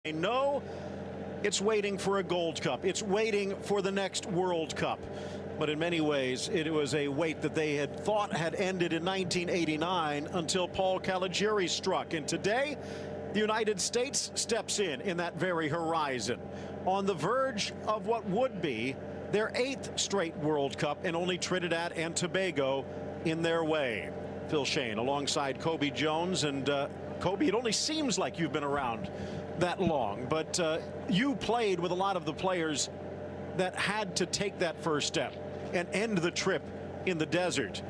They know it's waiting for a Gold Cup. It's waiting for the next World Cup. But in many ways, it was a wait that they had thought had ended in 1989 until Paul Caligiuri struck. And today, the United States steps in that very horizon, on the verge of what would be their 8th straight World Cup, and only Trinidad and Tobago in their way. Phil Shane alongside Kobe Jones. And Kobe, it only seems like you've been around that long, but you played with a lot of the players that had to take that first step and end the trip in the desert.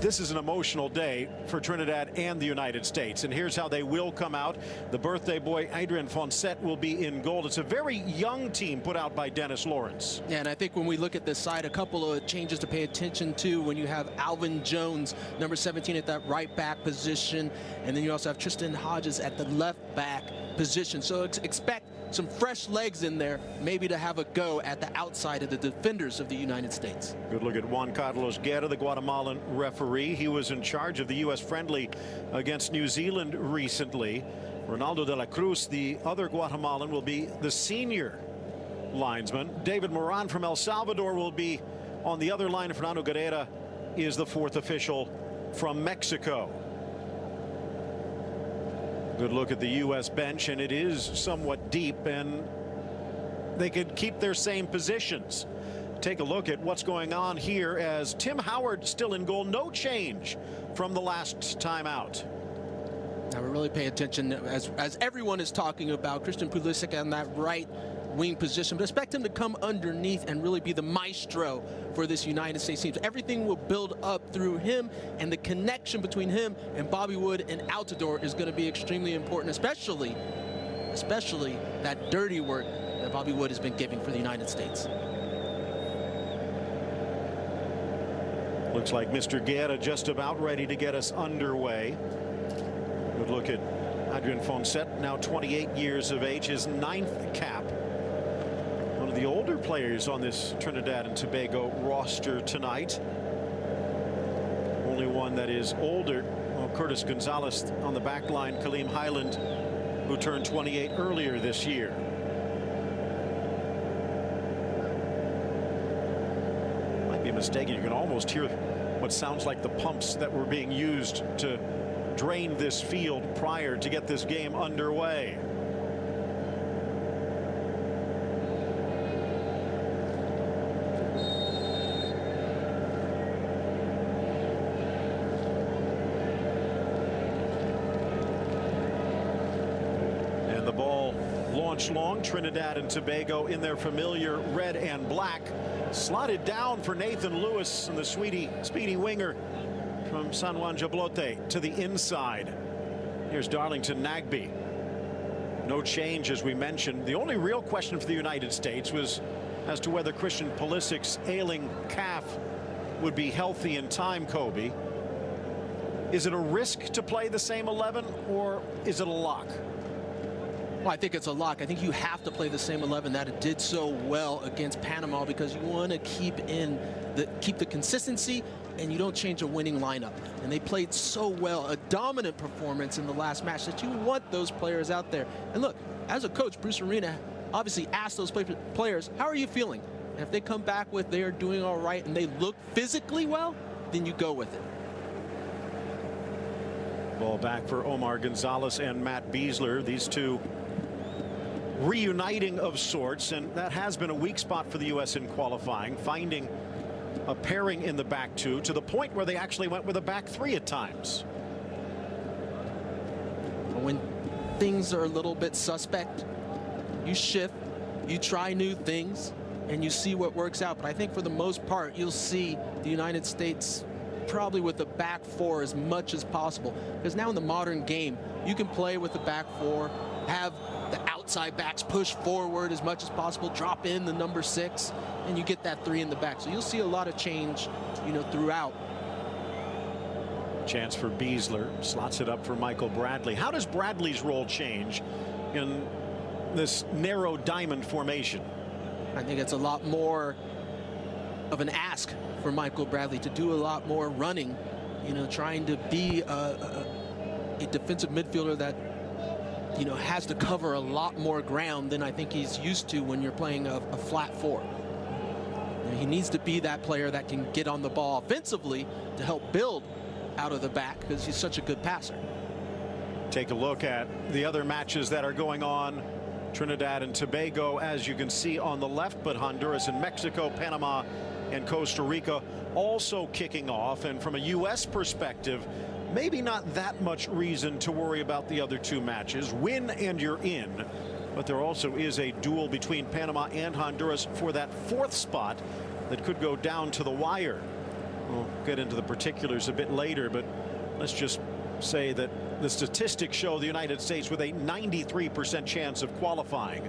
This is an emotional day for Trinidad and the United States, and here's how they will come out. The birthday boy Adrian Fonset will be in goal. It's a very young team put out by Dennis Lawrence. Yeah, and I think when we look at this side, a couple of changes to pay attention to when you have Alvin Jones, number 17, at that right back position, and then you also have Tristan Hodges at the left back position. So expect some fresh legs in there, maybe to have a go at the outside of the defenders of the United States. Good look at Juan Carlos Guerra, the Guatemalan referee. He was in charge of the U.S. friendly against New Zealand recently. Ronaldo de la Cruz, the other Guatemalan, will be the senior linesman. David Moran from El Salvador will be on the other line. Fernando Guerrera is the 4th official from Mexico. Good look at the U.S. bench, and it is somewhat deep, and they could keep their same positions. Take a look at what's going on here as Tim Howard still in goal. No change from the last time out. Now we really pay attention as everyone is talking about Christian Pulisic on that right wing position, but expect him to come underneath and really be the maestro for this United States team. So everything will build up through him, and the connection between him and Bobby Wood and Altidore is going to be extremely important, especially that dirty work that Bobby Wood has been giving for the United States. Looks like Mr. Guerra just about ready to get us underway. Good look at Adrian Fonset, now 28 years of age, his 9th cap. One of the older players on this Trinidad and Tobago roster tonight. Only one that is older. Well, Curtis Gonzalez on the back line, Kaleem Highland, who turned 28 earlier this year. Might be mistaken. You can almost hear what sounds like the pumps that were being used to drain this field prior to get this game underway. And the ball launched long. Trinidad and Tobago in their familiar red and black. Slotted down for Nathan Lewis and the speedy winger from San Juan Jablote to the inside. Here's Darlington Nagbe. No change, as we mentioned. The only real question for the United States was as to whether Christian Pulisic's ailing calf would be healthy in time, Kobe. Is it a risk to play the same 11, or is it a lock? Well, I think it's a lock. I think you have to play the same 11 that it did so well against Panama, because you want to keep the consistency, and you don't change a winning lineup. And they played so well, a dominant performance in the last match, that you want those players out there. And look, as a coach, Bruce Arena obviously asked those players, how are you feeling? And if they come back with they are doing all right and they look physically well, then you go with it. Ball back for Omar Gonzalez and Matt Beasler. These two reuniting of sorts, and that has been a weak spot for the U.S. in qualifying, finding a pairing in the back two, to the point where they actually went with a back three at times. When things are a little bit suspect, you shift, you try new things, and you see what works out. But I think for the most part, you'll see the United States probably with the back four as much as possible, because now in the modern game, you can play with the back four, have the outside backs push forward as much as possible, drop in the number 6, and you get that 3 in the back. So you'll see a lot of change, throughout. Chance for Beasler, slots it up for Michael Bradley. How does Bradley's role change in this narrow diamond formation? I think it's a lot more of an ask for Michael Bradley to do a lot more running, trying to be a defensive midfielder that has to cover a lot more ground than I think he's used to when you're playing a flat four. He needs to be that player that can get on the ball offensively to help build out of the back because he's such a good passer. Take a look at the other matches that are going on. Trinidad and Tobago, as you can see on the left, but Honduras and Mexico, Panama and Costa Rica also kicking off. And from a U.S. perspective, maybe not that much reason to worry about the other two matches. Win and you're in. But there also is a duel between Panama and Honduras for that fourth spot that could go down to the wire. We'll get into the particulars a bit later, but let's just say that the statistics show the United States with a 93% chance of qualifying,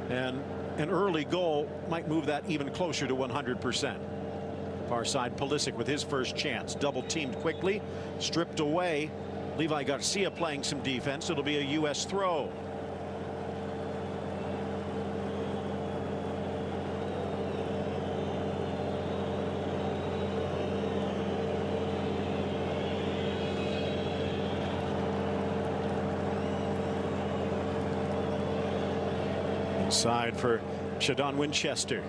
and an early goal might move that even closer to 100%. Far side, Pulisic with his first chance, double teamed quickly, stripped away. Levi Garcia playing some defense. It'll be a U.S. throw. Inside for Shadon Winchester.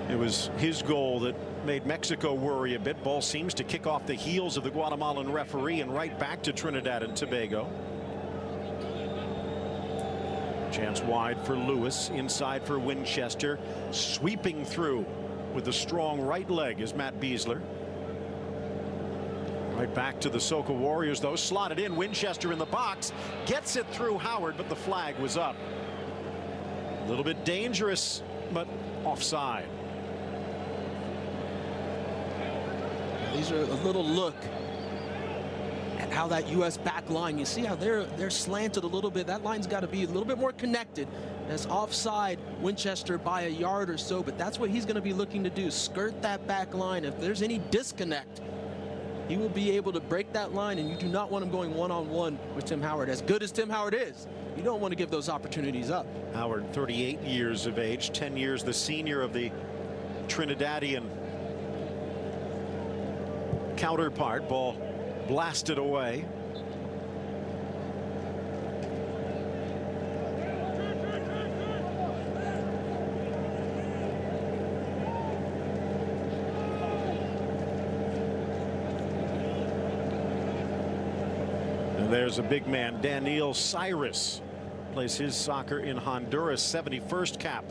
It was his goal that made Mexico worry a bit. Ball seems to kick off the heels of the Guatemalan referee and right back to Trinidad and Tobago. Chance wide for Lewis, inside for Winchester. Sweeping through with the strong right leg is Matt Beasler. Right back to the Soca Warriors, though. Slotted in, Winchester in the box. Gets it through Howard, but the flag was up. A little bit dangerous, but offside. These are a little look at how that U.S. back line, you see how they're slanted a little bit. That line's got to be a little bit more connected. As offside Winchester by a yard or so, but that's what he's going to be looking to do. Skirt that back line. If there's any disconnect, he will be able to break that line, and you do not want him going one-on-one with Tim Howard. As good as Tim Howard is, you don't want to give those opportunities up. Howard, 38 years of age, 10 years the senior of the Trinidadian counterpart. Ball blasted away. There's a big man, Daniel Cyrus, plays his soccer in Honduras, 71st cap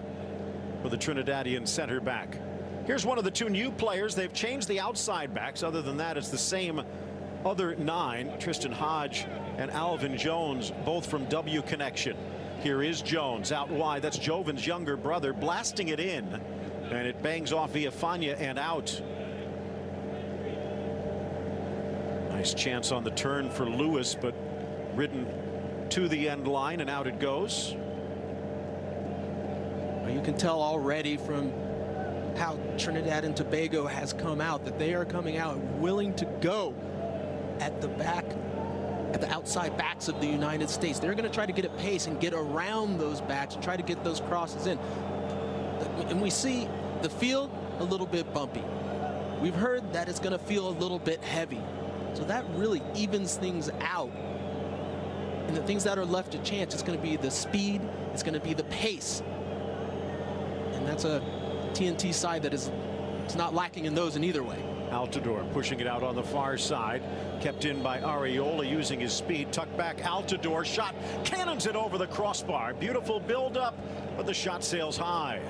for the Trinidadian center back. Here's one of the two new players. They've changed the outside backs. Other than that, it's the same other 9. Tristan Hodge and Alvin Jones, both from W Connection. Here is Jones out wide. That's Jovan's younger brother, blasting it in, and it bangs off Villafana and out. Nice chance on the turn for Lewis, but ridden to the end line, and out it goes. You can tell already from how Trinidad and Tobago has come out that they are coming out willing to go at the back, at the outside backs of the United States. They're going to try to get a pace and get around those backs and try to get those crosses in. And we see the field a little bit bumpy. We've heard that it's going to feel a little bit heavy. So that really evens things out. And the things that are left to chance, it's going to be the speed, it's going to be the pace. And that's a TNT side that is not lacking in those in either way. Altidore pushing it out on the far side, kept in by Arreola using his speed. Tucked back, Altidore shot, cannons it over the crossbar. Beautiful build up, but the shot sails high.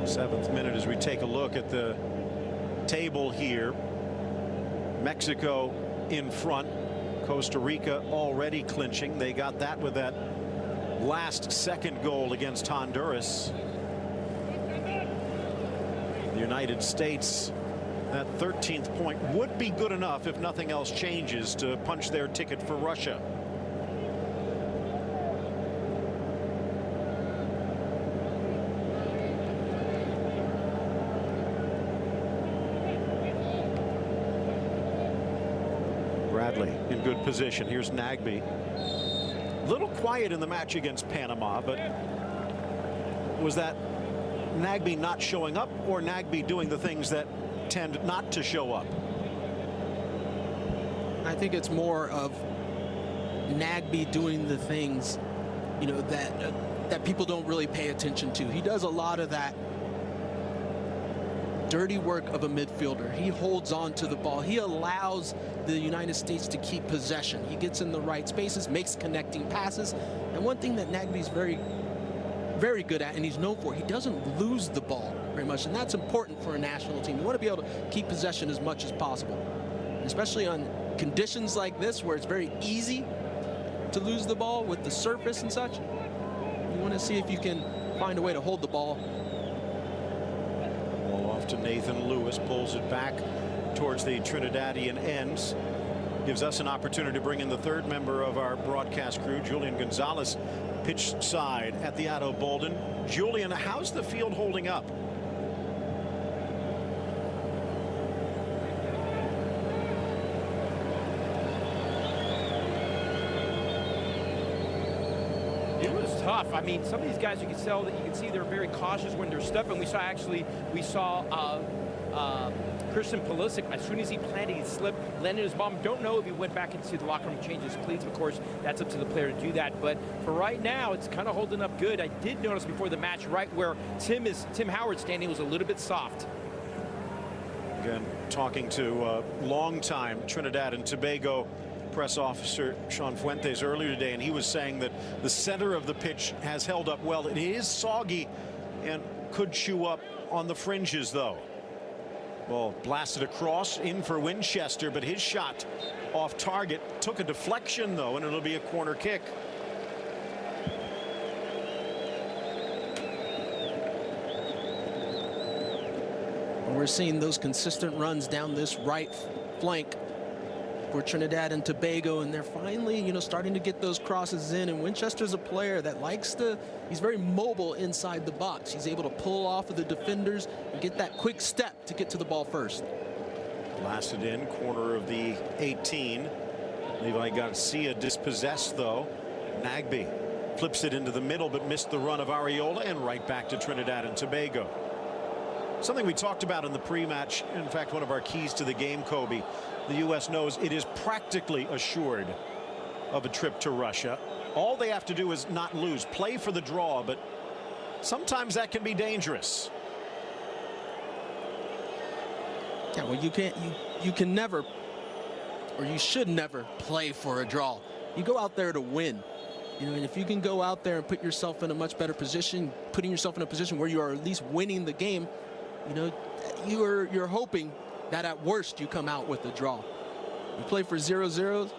Seventh minute as we take a look at the table here. Mexico in front. Costa Rica already clinching. They got that with that last second goal against Honduras. The United States, that 13th point would be good enough if nothing else changes to punch their ticket for Russia. In good position. Here's Nagbe. little quiet in the match against Panama, but was that Nagbe not showing up, or Nagbe doing the things that tend not to show up? I think it's more of Nagbe doing the things, you know, that people don't really pay attention to. He does a lot of that dirty work of a midfielder. He holds on to the ball. He allows the United States to keep possession. He gets in the right spaces, makes connecting passes. And one thing that Nagbe's very good at, and he's known for, he doesn't lose the ball very much. And that's important for a national team. You want to be able to keep possession as much as possible, especially on conditions like this where it's very easy to lose the ball with the surface and such. You want to see if you can find a way to hold the ball. Ball off to Nathan Lewis, pulls it back towards the Trinidadian ends. Gives us an opportunity to bring in the third member of our broadcast crew, Julian Gonzalez, pitch side at the Atto Boldon. Julian, how's the field holding up? It was tough. I mean, some of these guys, you can see they're very cautious when they're stepping. We saw Christian Pulisic, as soon as he planted, he slipped, landed his bomb. Don't know if he went back into the locker room to change his cleats. Of course, that's up to the player to do that. But for right now, it's kind of holding up good. I did notice before the match, right where Tim Howard's standing, was a little bit soft. Again, talking to longtime Trinidad and Tobago press officer Sean Fuentes earlier today, and he was saying that the center of the pitch has held up well. It is soggy and could chew up on the fringes, though. Ball blasted across in for Winchester, but his shot off target took a deflection, though, and it'll be a corner kick. We're seeing those consistent runs down this right flank for Trinidad and Tobago, and they're finally, you know, starting to get those crosses in. And Winchester's a player that likes to, he's very mobile inside the box. He's able to pull off of the defenders and get that quick step to get to the ball first. Blasted in, corner of the 18. Levi Garcia dispossessed, though. Nagbe flips it into the middle, but missed the run of Areola, and right back to Trinidad and Tobago. Something we talked about in the pre-match, in fact, one of our keys to the game, Kobe. The U.S. knows it is practically assured of a trip to Russia. All they have to do is not lose, play for the draw, but sometimes that can be dangerous. Yeah, well, you can never, or you should never, play for a draw. You go out there to win. You know, and if you can go out there and put yourself in a much better position, putting yourself in a position where you are at least winning the game, you know, you're hoping that at worst you come out with a draw. You play for 0-0,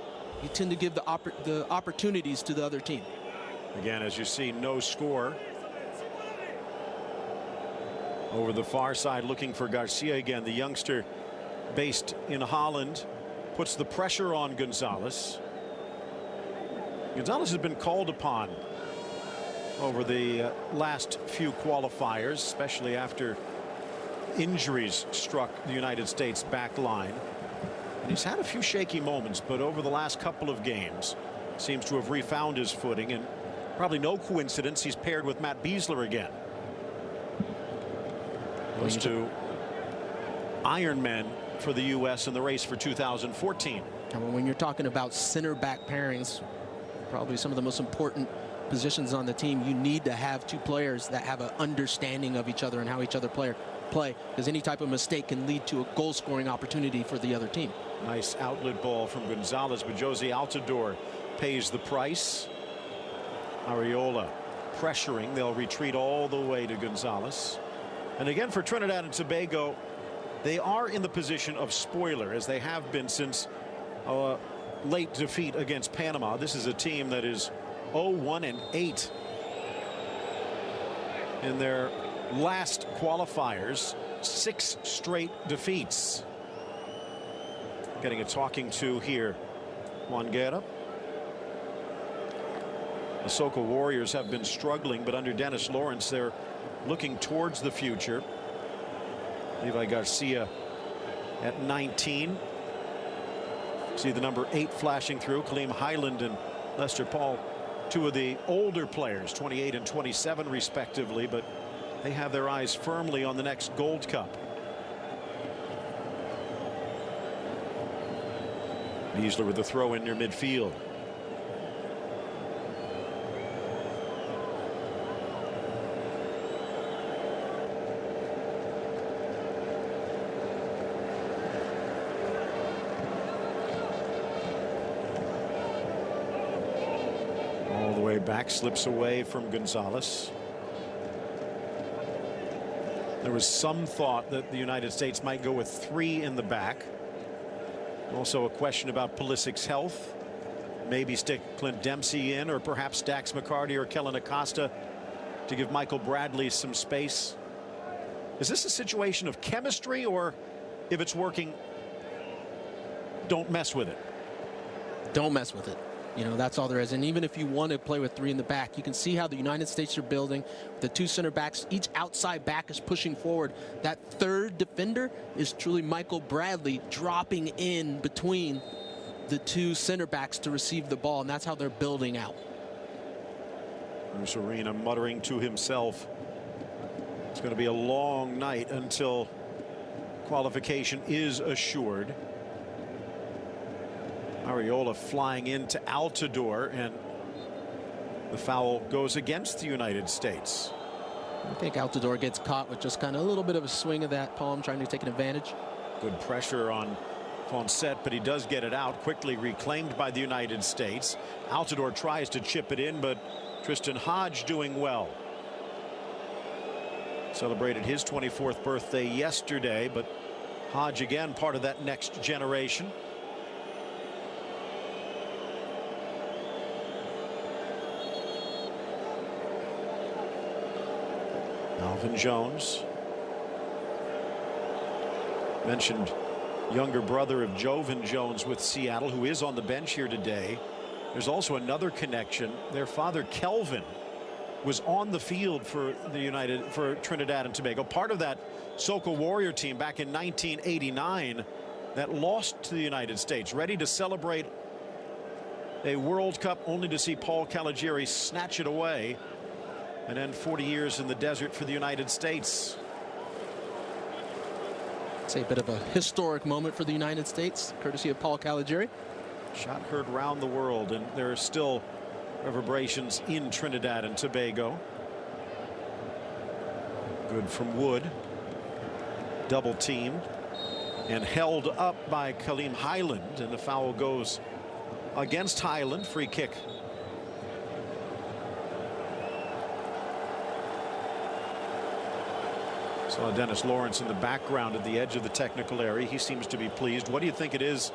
you tend to give the opportunities to the other team. Again, as you see, no score. Over the far side, looking for Garcia again. The youngster based in Holland puts the pressure on Gonzalez. Gonzalez has been called upon over the last few qualifiers, especially after injuries struck the United States back line. And he's had a few shaky moments, but over the last couple of games seems to have refound his footing, and probably no coincidence he's paired with Matt Beasler again. Those two Ironmen for the U.S. in the race for 2014. And when you're talking about center back pairings, probably some of the most important positions on the team, you need to have two players that have an understanding of each other and how each other play, because any type of mistake can lead to a goal scoring opportunity for the other team. Nice outlet ball from Gonzalez, but Jose Altidore pays the price. Areola pressuring. They'll retreat all the way to Gonzalez. And again, for Trinidad and Tobago, they are in the position of spoiler, as they have been since a late defeat against Panama. This is a team that is 0-1-8 in their last qualifiers. 6 straight defeats. Getting a talking to here. Juan Guerra. The Soca Warriors have been struggling, but under Dennis Lawrence, they're looking towards the future. Levi Garcia at 19. See the number 8 flashing through. Kaleem Highland and Lester Paul two of the older players, 28 and 27 respectively, but they have their eyes firmly on the next Gold Cup. Beasler with the throw in near midfield. All the way back, slips away from Gonzalez. There was some thought that the United States might go with three in the back. Also a question about Pulisic's health. Maybe stick Clint Dempsey in, or perhaps Dax McCarty or Kellen Acosta to give Michael Bradley some space. Is this a situation of chemistry, or if it's working, don't mess with it? Don't mess with it. You know, that's all there is. And even if you want to play with three in the back, you can see how the United States are building. The two center backs, each outside back is pushing forward. That third defender is truly Michael Bradley dropping in between the two center backs to receive the ball, and that's how they're building out. Bruce Arena muttering to himself. It's going to be a long night until qualification is assured. Ariola flying into Altidore, and the foul goes against the United States. I think Altidore gets caught with just kind of a little bit of a swing of that palm, trying to take an advantage. Good pressure on Fonset, but he does get it out, quickly reclaimed by the United States. Altidore tries to chip it in, but Tristan Hodge doing well. Celebrated his 24th birthday yesterday, but Hodge again part of that next generation. Alvin Jones. Mentioned younger brother of Jovan Jones with Seattle, who is on the bench here today. There's also another connection. Their father Kelvin was on the field for Trinidad and Tobago, part of that Soca Warrior team back in 1989 that lost to the United States, ready to celebrate a World Cup only to see Paul Caligiuri snatch it away, and then 40 years in the desert for the United States. It's a bit of a historic moment for the United States, courtesy of Paul Caligiuri. Shot heard round the world, and there are still reverberations in Trinidad and Tobago. Good from Wood. Double teamed and held up by Kaleem Highland, and the foul goes against Highland. Free kick. Saw Dennis Lawrence in the background at the edge of the technical area. He seems to be pleased. What do you think it is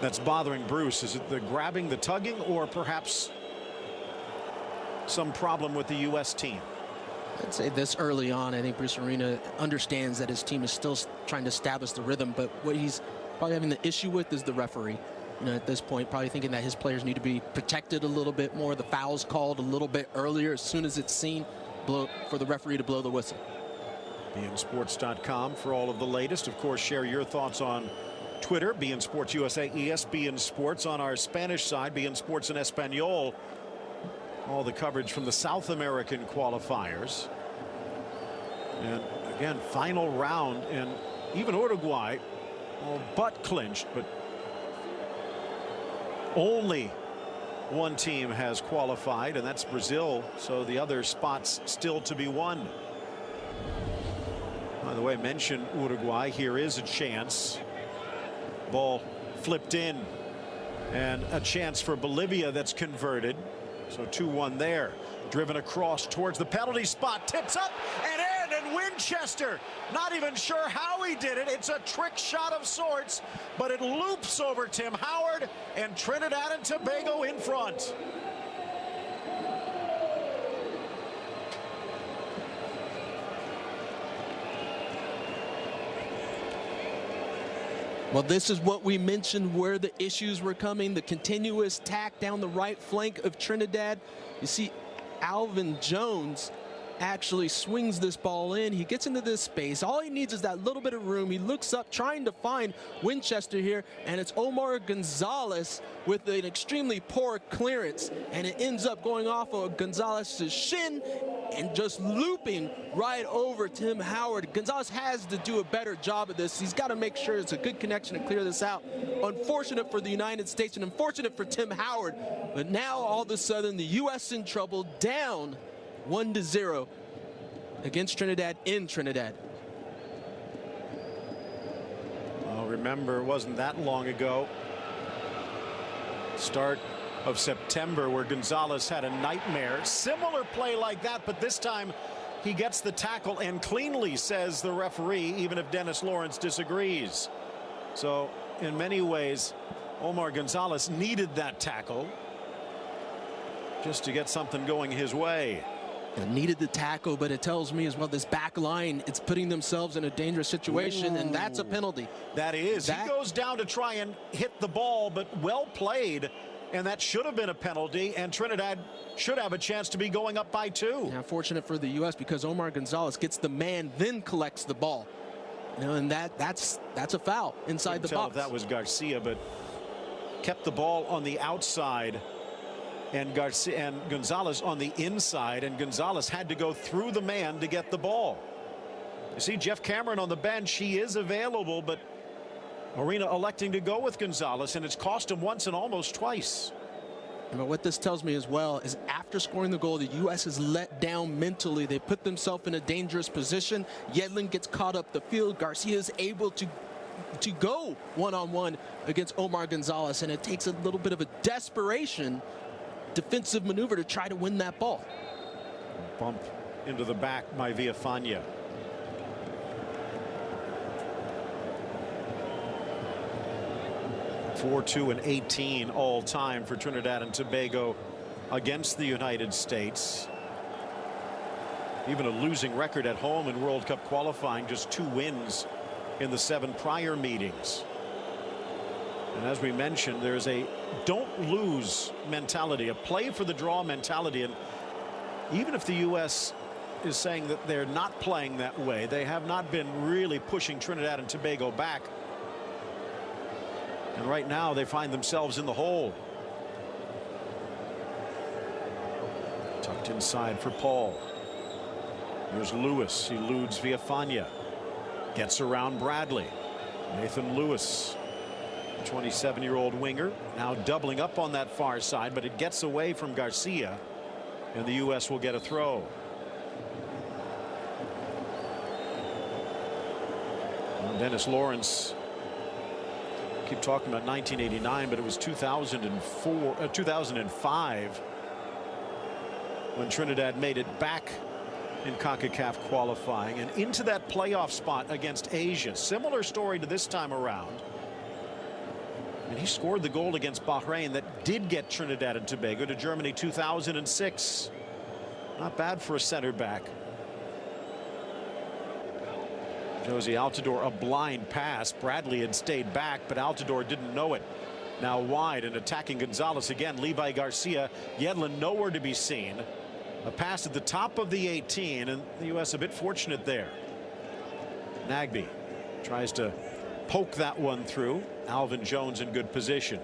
that's bothering Bruce? Is it the grabbing, the tugging, or perhaps some problem with the U.S. team? I'd say this early on, I think Bruce Arena understands that his team is still trying to establish the rhythm, but what he's probably having the issue with is the referee. You know, at this point, probably thinking that his players need to be protected a little bit more. The foul's called a little bit earlier as soon as it's seen, for the referee to blow the whistle. BeInSports.com for all of the latest. Of course, share your thoughts on Twitter, BeIN Sports USA, ESPN Sports. On our Spanish side, BeIN Sports in Espanol. All the coverage from the South American qualifiers. And again, final round, and even Uruguay all but clinched, but only one team has qualified, and that's Brazil, so the other spots still to be won. By the way, mention Uruguay. Here is a chance. Ball flipped in, and a chance for Bolivia that's converted. So 2-1 there. Driven across towards the penalty spot. Tips up and in, and Winchester not even sure how he did it. It's a trick shot of sorts, but it loops over Tim Howard, and Trinidad and Tobago in front. Well, this is what we mentioned where the issues were coming. The continuous tack down the right flank of Trinidad. You see Alvin Jones actually swings this ball in. He gets into this space. All he needs is that little bit of room. He looks up trying to find Winchester here, and it's Omar Gonzalez with an extremely poor clearance, and it ends up going off of Gonzalez's shin and just looping right over Tim Howard. Gonzalez has to do a better job of this. He's got to make sure it's a good connection to clear this out. Unfortunate for the United States and unfortunate for Tim Howard, but now all of a sudden the U.S. in trouble, down 1-0 against Trinidad in Trinidad. Well, remember, it wasn't that long ago, start of September, where Gonzalez had a nightmare. Similar play like that, but this time he gets the tackle and cleanly, says the referee, even if Dennis Lawrence disagrees. So in many ways, Omar Gonzalez needed that tackle just to get something going his way. Needed the tackle, but it tells me as well this back line, it's putting themselves in a dangerous situation. Ooh. And that's a penalty. That is. He goes down to try and hit the ball, but well played, and that should have been a penalty, and Trinidad should have a chance to be going up by 2. Yeah, fortunate for the U.S. because Omar Gonzalez gets the man, then collects the ball. You know, and that's a foul inside the box. That was Garcia, but kept the ball on the outside, and Garcia and Gonzalez on the inside, and Gonzalez had to go through the man to get the ball. You see Jeff Cameron on the bench. He is available, but Arena electing to go with Gonzalez, and it's cost him once and almost twice. But what this tells me as well is after scoring the goal, the U.S. is let down mentally. They put themselves in a dangerous position. Yedlin gets caught up the field. Garcia is able to go one-on-one against Omar Gonzalez, and it takes a little bit of a desperation defensive maneuver to try to win that ball. Bump into the back by Villafana. .4-2-18 all time for Trinidad and Tobago against the United States. Even a losing record at home in World Cup qualifying, just 2 wins in the 7 prior meetings. And as we mentioned, there's a don't lose mentality, a play for the draw mentality. And even if the U.S. is saying that they're not playing that way, they have not been really pushing Trinidad and Tobago back. And right now they find themselves in the hole. Tucked inside for Paul. Here's Lewis. He eludes Villafana. Gets around Bradley. Nathan Lewis, 27-year-old winger, now doubling up on that far side, but it gets away from Garcia, and the U.S. will get a throw. Well, Dennis Lawrence, keep talking about 1989, but it was 2005 when Trinidad made it back in CONCACAF qualifying and into that playoff spot against Asia. Similar story to this time around. And he scored the goal against Bahrain that did get Trinidad and Tobago to Germany 2006. Not bad for a center back. Josie Altidore, a blind pass. Bradley had stayed back, but Altidore didn't know it. Now wide and attacking Gonzalez again. Levi Garcia. Yedlin nowhere to be seen. A pass at the top of the 18, and the U.S. a bit fortunate there. Nagbe tries to poke that one through. Alvin Jones in good position.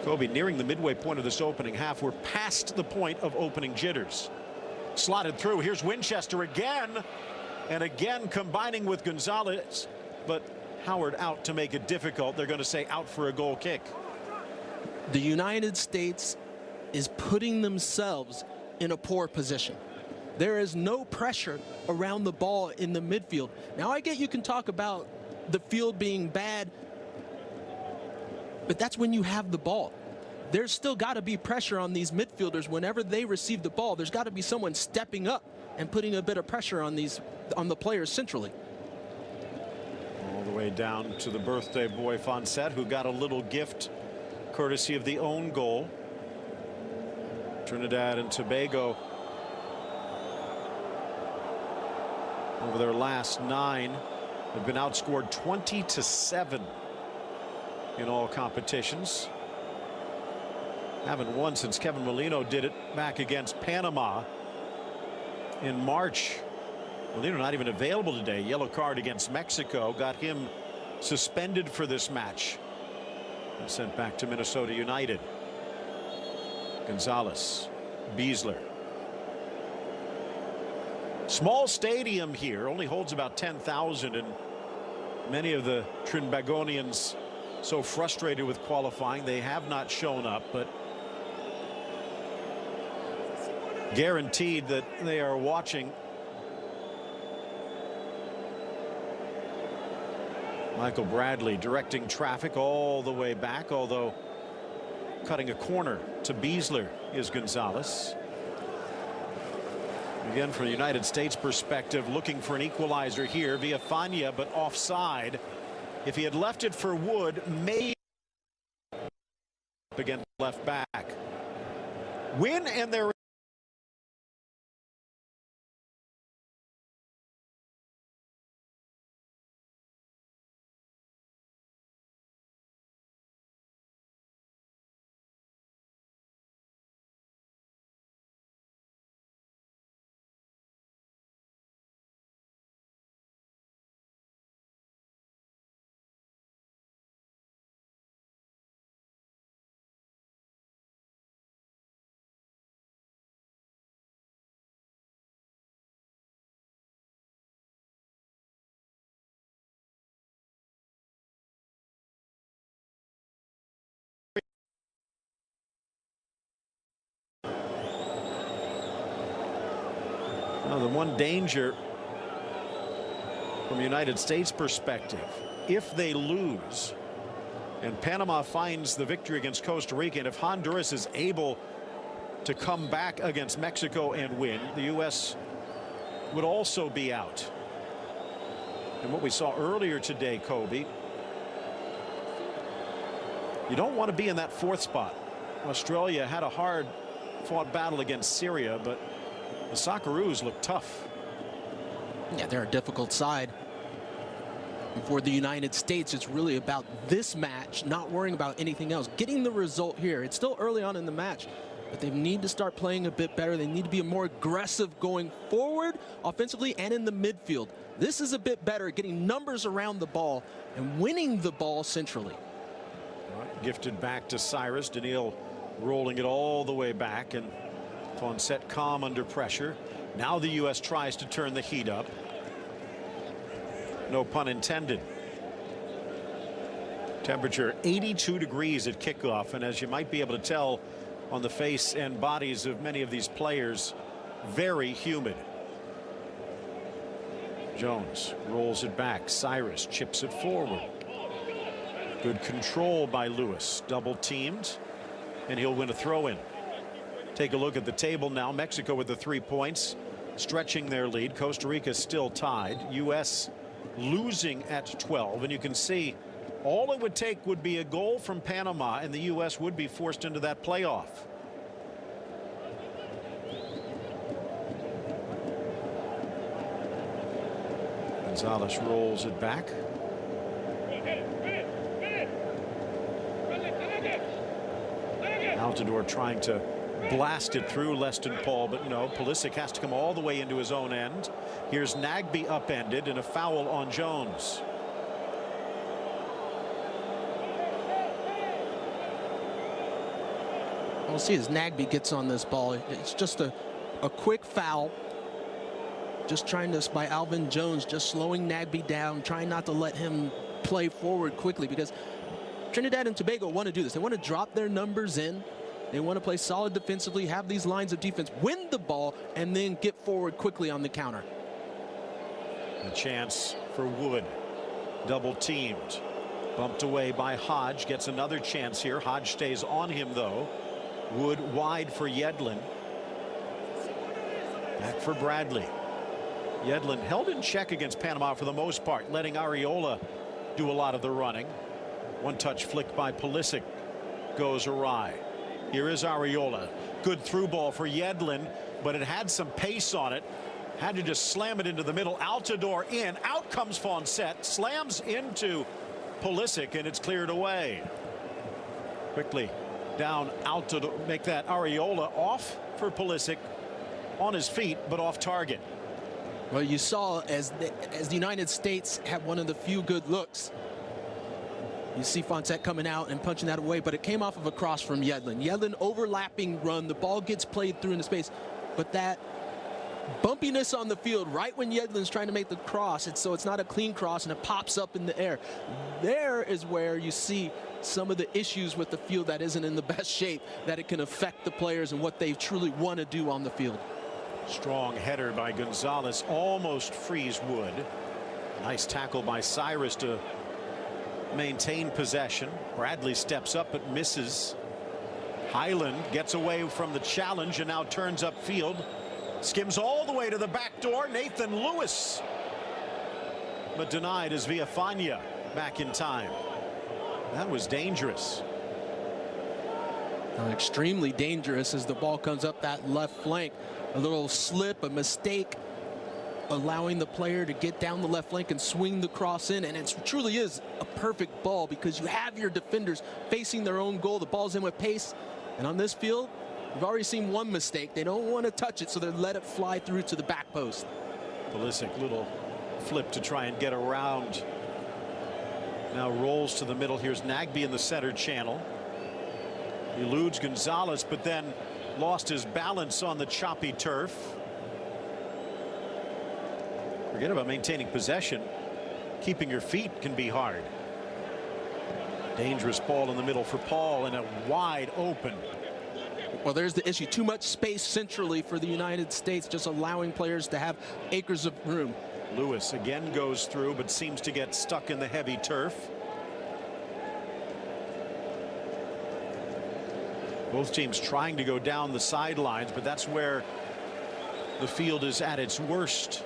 Kobe, nearing the midway point of this opening half, we're past the point of opening jitters. Slotted through. Here's Winchester again, and again combining with Gonzalez, but Howard out to make it difficult. They're going to say out for a goal kick. The United States is putting themselves in a poor position. There is no pressure around the ball in the midfield. Now I get you can talk about the field being bad, but that's when you have the ball. There's still got to be pressure on these midfielders whenever they receive the ball. There's got to be someone stepping up and putting a bit of pressure on the players centrally. All the way down to the birthday boy Fonset, who got a little gift courtesy of the own goal. Trinidad and Tobago, over their last 9, have been outscored 20-7 in all competitions. Haven't won since Kevin Molino did it back against Panama in March. Molino not even available today. Yellow card against Mexico got him suspended for this match and sent back to Minnesota United. Gonzalez, Beasler. Small stadium here, only holds about 10,000, and many of the Trinbagonians so frustrated with qualifying they have not shown up, but guaranteed that they are watching. Michael Bradley directing traffic all the way back, although cutting a corner to Beasler is Gonzalez. Again, from the United States perspective, looking for an equalizer here via Fania, but offside. If he had left it for Wood, maybe against left back. Win, and there. Well, the one danger from the United States perspective, if they lose and Panama finds the victory against Costa Rica, and if Honduras is able to come back against Mexico and win, the U.S. would also be out. And what we saw earlier today, Kobe, you don't want to be in that fourth spot. Australia had a hard fought battle against Syria, but the Socceroos look tough. Yeah, they're a difficult side. And for the United States, it's really about this match, not worrying about anything else. Getting the result here. It's still early on in the match, but they need to start playing a bit better. They need to be more aggressive going forward, offensively and in the midfield. This is a bit better, getting numbers around the ball and winning the ball centrally. Gifted back to Cyrus. Daniil rolling it all the way back, and Fonset calm under pressure. Now the U.S. tries to turn the heat up. No pun intended. Temperature 82 degrees at kickoff, and as you might be able to tell on the face and bodies of many of these players, very humid. Jones rolls it back. Cyrus chips it forward. Good control by Lewis. Double teamed, and he'll win a throw in. Take a look at the table now. Mexico with the 3 points, stretching their lead. Costa Rica still tied. U.S. losing at 12, and you can see all it would take would be a goal from Panama, and the U.S. would be forced into that playoff. Gonzalez rolls it back. Altidore trying to blast it through Leston Paul, but no, Pulisic has to come all the way into his own end. Here's Nagbe upended, and a foul on Jones. We'll see as Nagbe gets on this ball. It's just a quick foul. Just trying to, by Alvin Jones, just slowing Nagbe down, trying not to let him play forward quickly, because Trinidad and Tobago want to do this. They want to drop their numbers in. They want to play solid defensively, have these lines of defense, win the ball, and then get forward quickly on the counter. A chance for Wood. Double teamed. Bumped away by Hodge. Gets another chance here. Hodge stays on him, though. Wood wide for Yedlin. Back for Bradley. Yedlin held in check against Panama for the most part, letting Arriola do a lot of the running. One touch flick by Pulisic goes awry. Here is Arriola. Good through ball for Yedlin, but it had some pace on it. Had to just slam it into the middle. Altidore in. Out comes Fonset. Slams into Pulisic, and it's cleared away. Quickly down out to make that Areola off for Pulisic, on his feet but off target. Well, you saw as the United States had one of the few good looks. You see Fonseca coming out and punching that away, but it came off of a cross from Yedlin. Yedlin overlapping run. The ball gets played through into space, but that bumpiness on the field right when Yedlin's trying to make the cross, so it's not a clean cross and it pops up in the air. There is where you see some of the issues with the field that isn't in the best shape, that it can affect the players and what they truly want to do on the field. Strong header by Gonzalez, almost frees Wood. Nice tackle by Cyrus to maintain possession. Bradley steps up but misses. Highland gets away from the challenge and now turns upfield. Skims all the way to the back door. Nathan Lewis, but denied as Villafana back in time. That was dangerous. Extremely dangerous as the ball comes up that left flank. A little slip, a mistake, allowing the player to get down the left flank and swing the cross in. And it truly is a perfect ball because you have your defenders facing their own goal. The ball's in with pace. And on this field, we've already seen one mistake. They don't want to touch it, so they let it fly through to the back post. Pulisic, little flip to try and get around. Now rolls to the middle. Here's Nagbe in the center channel. Eludes Gonzalez, but then lost his balance on the choppy turf. Forget about maintaining possession. Keeping your feet can be hard. Dangerous ball in the middle for Paul and a wide open. Well, there's the issue. Too much space centrally for the United States, just allowing players to have acres of room. Lewis again goes through but seems to get stuck in the heavy turf. Both teams trying to go down the sidelines, but that's where the field is at its worst.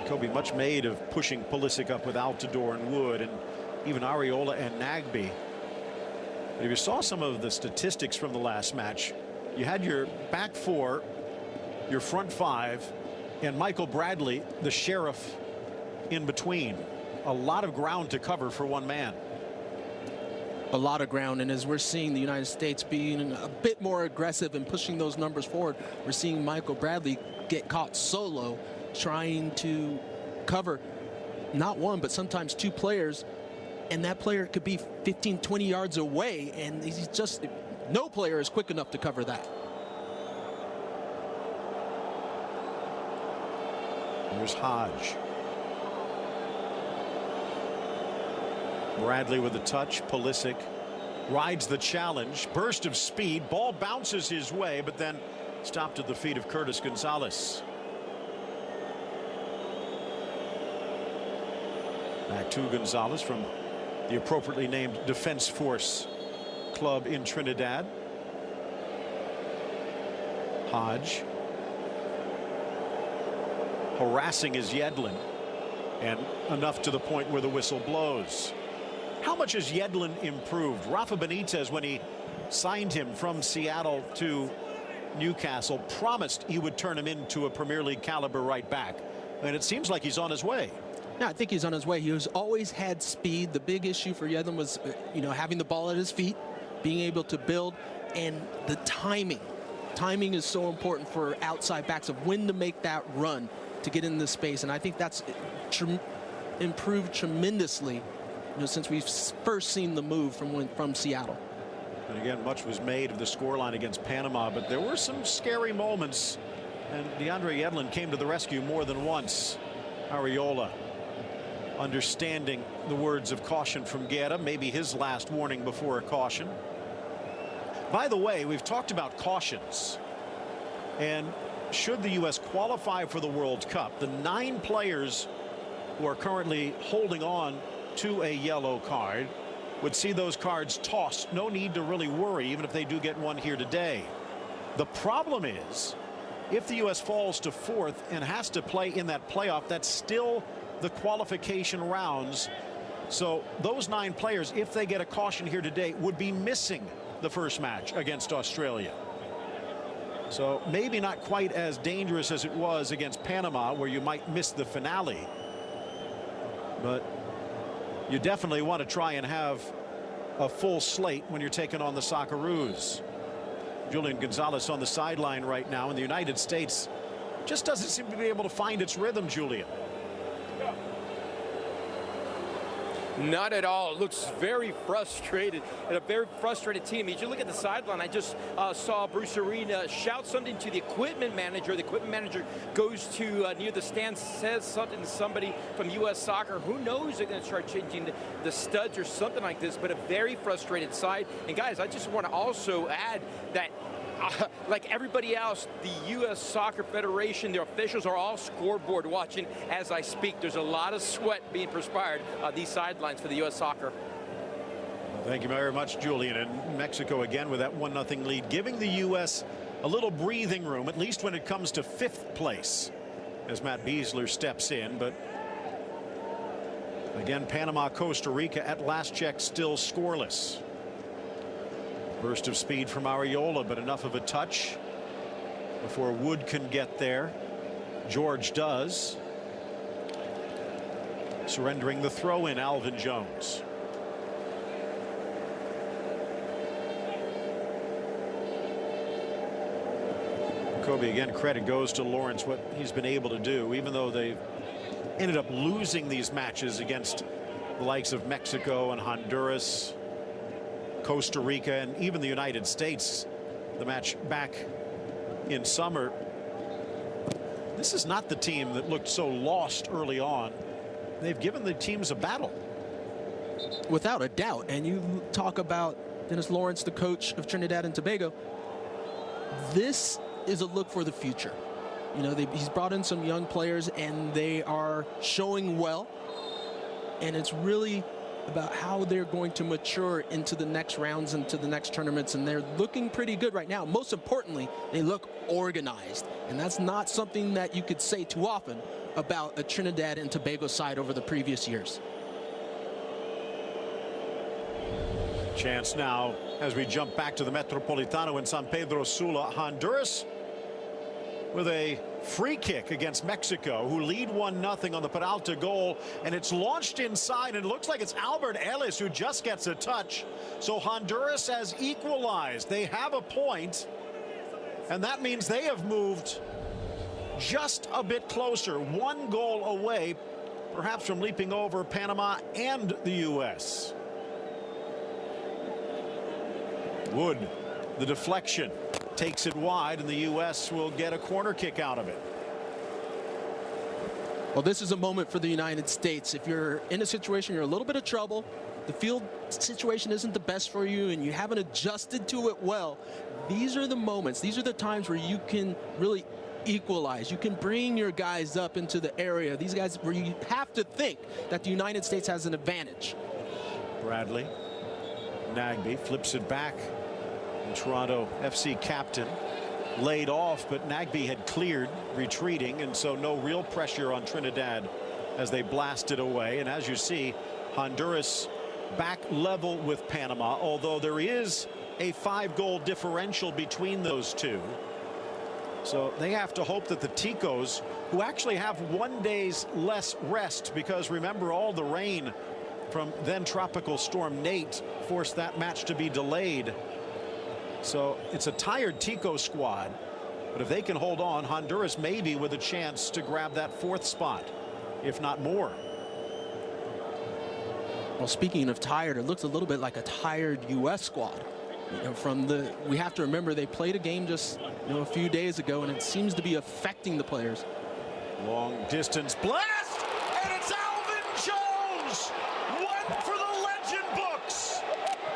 Kobe much made of pushing Pulisic up with Altidore and Wood and even Areola and Nagbe. But if you saw some of the statistics from the last match, you had your back four, your front five, and Michael Bradley, the sheriff, in between. A lot of ground to cover for one man. A lot of ground, and as we're seeing the United States being a bit more aggressive and pushing those numbers forward, we're seeing Michael Bradley get caught solo trying to cover not one but sometimes two players, and that player could be 15-20 yards away, and he's just, no player is quick enough to cover that. Here's Hodge. Bradley with a touch. Pulisic rides the challenge. Burst of speed. Ball bounces his way, but then stopped at the feet of Curtis Gonzalez. Back to Gonzalez from the appropriately named Defense Force club in Trinidad. Hodge harassing his Yedlin, and enough to the point where the whistle blows. How much has Yedlin improved? Rafa Benitez, when he signed him from Seattle to Newcastle, promised he would turn him into a Premier League caliber right back, and it seems like he's on his way. Yeah, I think he's on his way. He has always had speed. The big issue for Yedlin was, having the ball at his feet, being able to build, and the timing. Timing is so important for outside backs of when to make that run to get in the space, and I think that's improved tremendously since we've first seen the move from Seattle. And again, much was made of the scoreline against Panama, but there were some scary moments, and DeAndre Yedlin came to the rescue more than once. Areola understanding the words of caution from Guerra, maybe his last warning before a caution. By the way, we've talked about cautions, and should the U.S. qualify for the World Cup, the 9 players who are currently holding on to a yellow card would see those cards tossed. No need to really worry, even if they do get one here today. The problem is, if the U.S. falls to 4th and has to play in that playoff, that's still the qualification rounds. So those 9 players, if they get a caution here today, would be missing the first match against Australia. So maybe not quite as dangerous as it was against Panama, where you might miss the finale. But You definitely want to try and have a full slate when you're taking on the Socceroos. Julian Gonzalez on the sideline right now, and the United States just doesn't seem to be able to find its rhythm, Julian. Not at all. It looks very frustrated, and a very frustrated team. As you look at the sideline, I just saw Bruce Arena shout something to the equipment manager. The equipment manager goes to near the stands, says something to somebody from U.S. Soccer. Who knows, they're going to start changing the studs or something like this, but a very frustrated side. And guys, I just want to also add that like everybody else, the U.S. Soccer Federation, their officials are all scoreboard watching as I speak. There's a lot of sweat being perspired on these sidelines for the U.S. Soccer. Thank you very much, Julian. And Mexico again with that 1-0 lead, giving the U.S. a little breathing room, at least when it comes to 5th place, as Matt Beasler steps in. But again, Panama, Costa Rica at last check still scoreless. Burst of speed from Ariola, but enough of a touch before Wood can get there. George does. Surrendering the throw in, Alvin Jones. Kobe, again, credit goes to Lawrence, what he's been able to do, even though they ended up losing these matches against the likes of Mexico and Honduras, Costa Rica, and even the United States, the match back in summer. This is not the team that looked so lost early on. They've given the teams a battle. Without a doubt. And you talk about Dennis Lawrence, the coach of Trinidad and Tobago. This is a look for the future. You know, he's brought in some young players, and they are showing well. And it's really about how they're going to mature into the next rounds, into the next tournaments, and they're looking pretty good right now. Most importantly, they look organized, and that's not something that you could say too often about a Trinidad and Tobago side over the previous years. Chance now as we jump back to the Metropolitano in San Pedro Sula. Honduras with a free kick against Mexico, who lead 1-0 on the Peralta goal, and it's launched inside, and it looks like it's Albert Ellis who just gets a touch. So Honduras has equalized. They have a point, and that means they have moved just a bit closer, 1 goal away, perhaps from leaping over Panama and the U.S. Wood, the deflection, takes it wide, and the U.S. will get a corner kick out of it. Well, this is a moment for the United States. If you're in a situation, you're a little bit of trouble, the field situation isn't the best for you, and you haven't adjusted to it well, these are the moments, these are the times where you can really equalize. You can bring your guys up into the area. These guys where you have to think that the United States has an advantage. Bradley, Nagbe flips it back. The Toronto FC captain laid off, but Nagbe had cleared, retreating, and so no real pressure on Trinidad as they blasted away. And as you see, Honduras back level with Panama, although there is a 5-goal differential between those two. So they have to hope that the Ticos, who actually have 1 day's less rest, because remember, all the rain from then Tropical Storm Nate forced that match to be delayed. So it's a tired Tico squad, but if they can hold on, Honduras maybe with a chance to grab that 4th spot, if not more. Well, speaking of tired, it looks a little bit like a tired U.S. squad. You know, we have to remember they played a game just a few days ago, and it seems to be affecting the players. Long distance blast, and it's Alvin Jones. One for the legend books.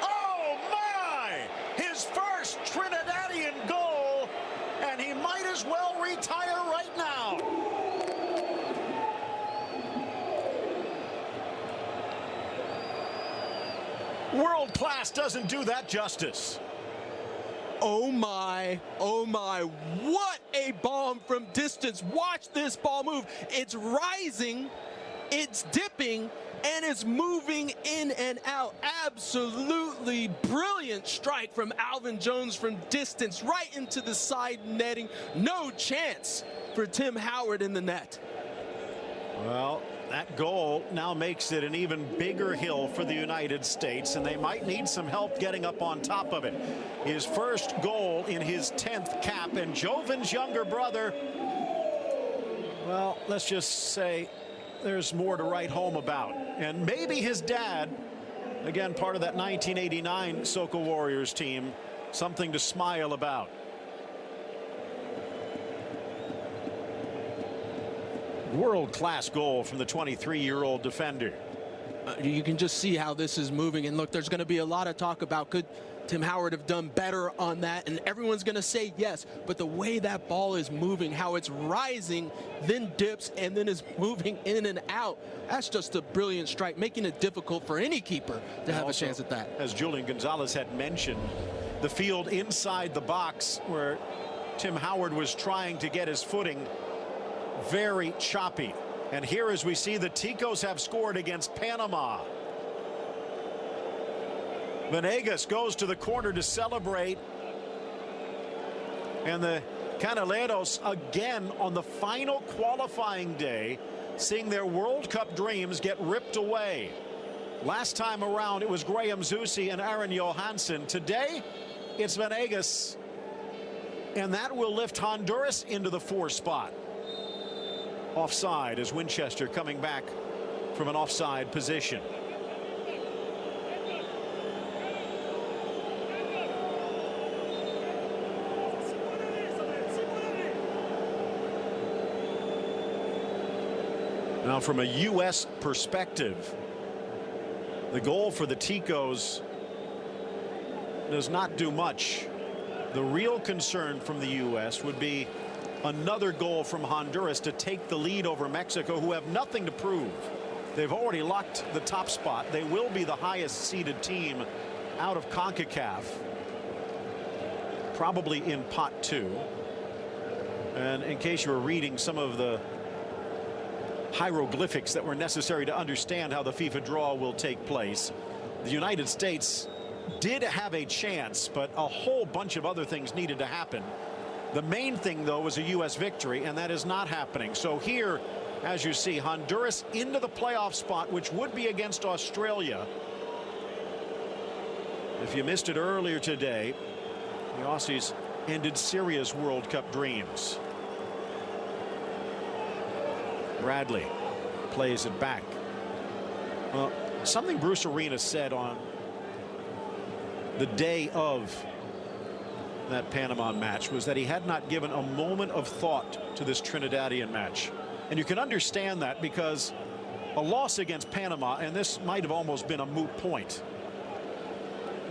Oh my! His first Trinidadian goal, and he might as well retire right now. World class doesn't do that justice. Oh my, what a bomb from distance. Watch this ball move. It's rising, it's dipping, and it's moving in and out. Absolutely brilliant strike from Alvin Jones from distance, right into the side netting. No chance for Tim Howard in the net. Well, That goal now makes it an even bigger hill for the United States, and they might need some help getting up on top of it. His first goal in his 10th cap, and Jovin's younger brother, well, let's just say there's more to write home about. And maybe his dad, again, part of that 1989 Soca Warriors team, something to smile about. World-class goal from the 23-year-old defender. You can just see how this is moving, and look, there's going to be a lot of talk about could Tim Howard have done better on that, and everyone's going to say yes, but the way that ball is moving, how it's rising, then dips, and then is moving in and out, that's just a brilliant strike, making it difficult for any keeper to have a chance at that. As Julian Gonzalez had mentioned, the field inside the box where Tim Howard was trying to get his footing, very choppy. And here, as we see, the Ticos have scored against Panama. Venegas goes to the corner to celebrate, and the Canaleros again on the final qualifying day, seeing their World Cup dreams get ripped away. Last time around it was Graham Zusi and Aaron Johansson. Today it's Venegas, and that will lift Honduras into the 4 spot. Offside as Winchester coming back from an offside position. Now, from a U.S. perspective, the goal for the Ticos does not do much. The real concern from the U.S. would be another goal from Honduras to take the lead over Mexico, who have nothing to prove. They've already locked the top spot. They will be the highest seeded team out of CONCACAF, probably in pot 2. And in case you were reading some of the hieroglyphics that were necessary to understand how the FIFA draw will take place, the United States did have a chance, but a whole bunch of other things needed to happen. The main thing, though, was a U.S. victory, and that is not happening. So here, as you see, Honduras into the playoff spot, which would be against Australia. If you missed it earlier today, the Aussies ended Syria's World Cup dreams. Bradley plays it back. Well, something Bruce Arena said on the day of that Panama match was that he had not given a moment of thought to this Trinidadian match. And you can understand that, because a loss against Panama, and this might have almost been a moot point,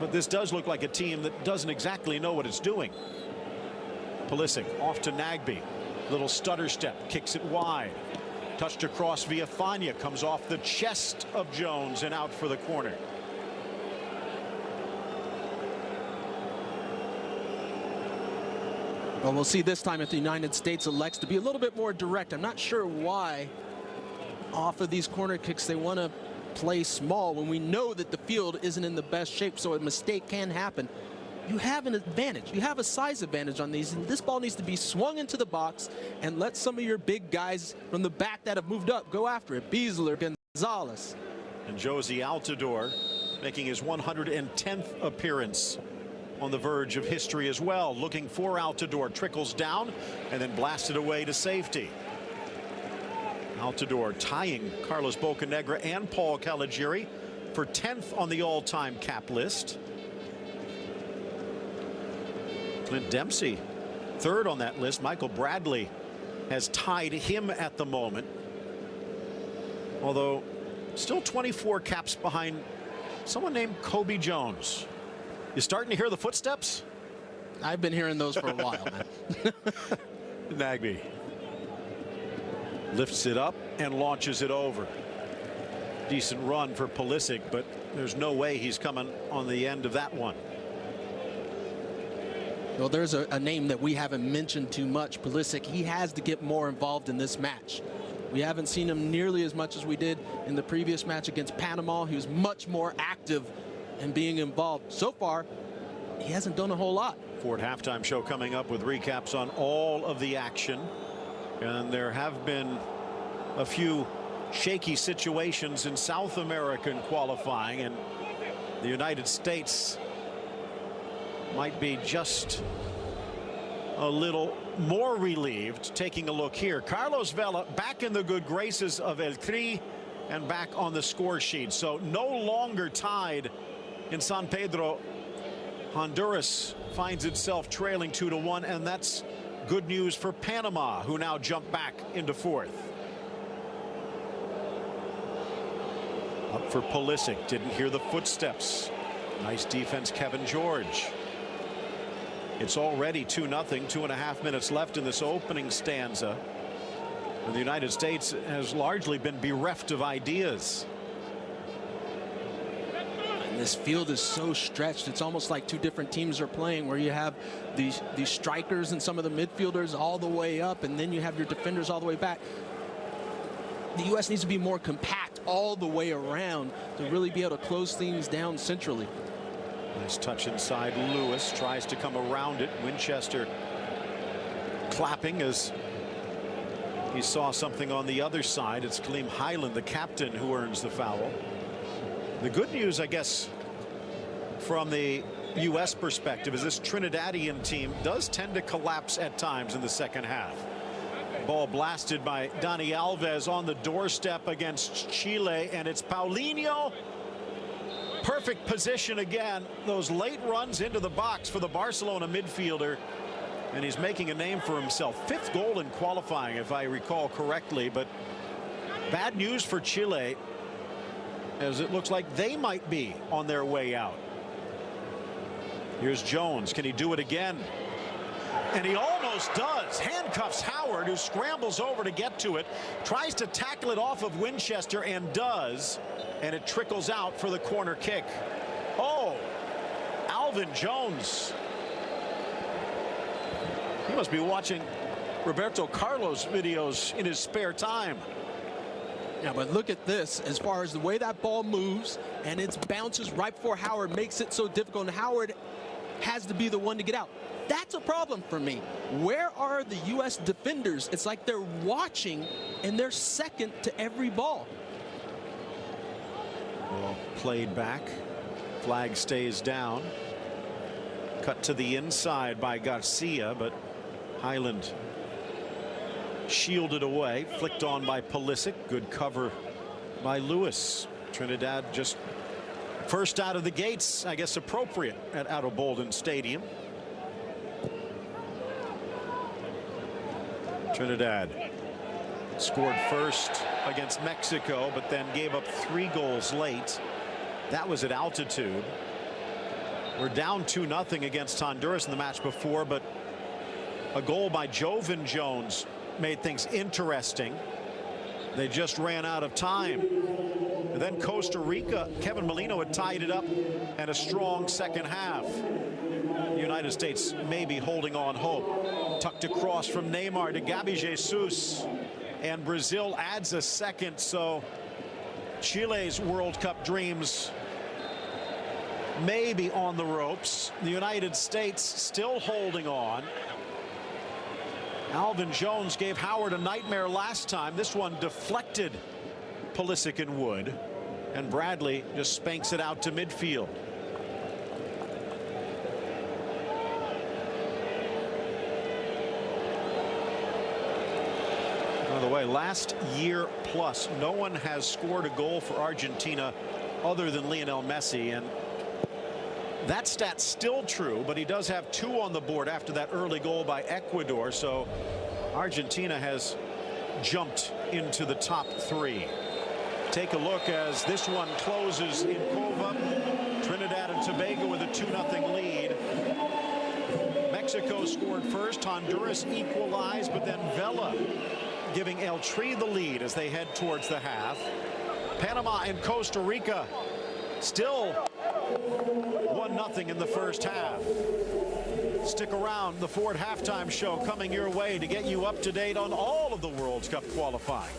but this does look like a team that doesn't exactly know what it's doing. Pulisic off to Nagbe, little stutter step, kicks it wide, touched across via Fania, comes off the chest of Jones and out for the corner. Well, we'll see this time if the United States elects to be a little bit more direct. I'm not sure why off of these corner kicks they want to play small when we know that the field isn't in the best shape, so a mistake can happen. You have an advantage. You have a size advantage on these, and this ball needs to be swung into the box and let some of your big guys from the back that have moved up go after it. Beasler, Gonzalez. And Josie Altidore making his 110th appearance on the verge of history as well. Looking for Altidore, trickles down and then blasted away to safety. Altidore tying Carlos Bocanegra and Paul Caligiuri for 10th on the all-time cap list. Clint Dempsey 3rd on that list. Michael Bradley has tied him at the moment, although still 24 caps behind someone named Kobe Jones. You starting to hear the footsteps? I've been hearing those for a while, man. Nagbe lifts it up and launches it over. Decent run for Pulisic, but there's no way he's coming on the end of that one. Well, there's a name that we haven't mentioned too much, Pulisic. He has to get more involved in this match. We haven't seen him nearly as much as we did in the previous match against Panama. He was much more active and being involved. So far, he hasn't done a whole lot. Ford halftime show coming up with recaps on all of the action, and there have been a few shaky situations in South American qualifying, and the United States might be just a little more relieved. Taking a look here, Carlos Vela back in the good graces of El Tri and back on the score sheet, so no longer tied in San Pedro. Honduras finds itself trailing 2-1, and that's good news for Panama, who now jump back into fourth. Up for Pulisic, didn't hear the footsteps. Nice defense, Kevin George. It's already 2-0, 2.5 minutes left in this opening stanza. And the United States has largely been bereft of ideas. And this field is so stretched. It's almost like two different teams are playing, where you have these strikers and some of the midfielders all the way up, and then you have your defenders all the way back. The U.S. needs to be more compact all the way around to really be able to close things down centrally. Nice touch inside. Lewis tries to come around it. Winchester clapping as he saw something on the other side. It's Kaleem Highland, the captain, who earns the foul. The good news, I guess, from the U.S. perspective is this Trinidadian team does tend to collapse at times in the second half. Ball blasted by Dani Alves on the doorstep against Chile, and it's Paulinho. Perfect position again. Those late runs into the box for the Barcelona midfielder, and he's making a name for himself. 5th goal in qualifying, if I recall correctly. But bad news for Chile, as it looks like they might be on their way out. Here's Jones. Can he do it again? And he almost does. Handcuffs Howard, who scrambles over to get to it, tries to tackle it off of Winchester, and does, and it trickles out for the corner kick. Oh, Alvin Jones. He must be watching Roberto Carlos videos in his spare time. Yeah, but look at this, as far as the way that ball moves, and it bounces right before Howard, makes it so difficult, and Howard has to be the one to get out. That's a problem for me. Where are the U.S. defenders? It's like they're watching, and they're second to every ball. Ball played back. Flag stays down. Cut to the inside by Garcia, but Highland shielded away. Flicked on by Pulisic. Good cover by Lewis. Trinidad just first out of the gates, I guess appropriate at Out of Bolden Stadium. Trinidad scored first against Mexico, but then gave up 3 goals late. That was at altitude. We're down 2-0 against Honduras in the match before, but a goal by Jovan Jones made things interesting. They just ran out of time. And then Costa Rica, Kevin Molino had tied it up, and a strong second half. The United States may be holding on hope. Tucked across from Neymar to Gabi Jesus, and Brazil adds a second, so Chile's World Cup dreams may be on the ropes. The United States still holding on. Alvin Jones gave Howard a nightmare last time. This one deflected Pulisic and Wood, and Bradley just spanks it out to midfield. By the way, last year plus, no one has scored a goal for Argentina other than Lionel Messi, and that stat's still true, but he does have 2 on the board after that early goal by Ecuador, so Argentina has jumped into the top 3. Take a look as this one closes in Cova. Trinidad and Tobago with a 2-0 lead. Mexico scored first. Honduras equalized, but then Vela giving El Tri the lead as they head towards the half. Panama and Costa Rica still 1-0 in the first half. Stick around. The Ford halftime show coming your way to get you up to date on all of the World Cup qualifying.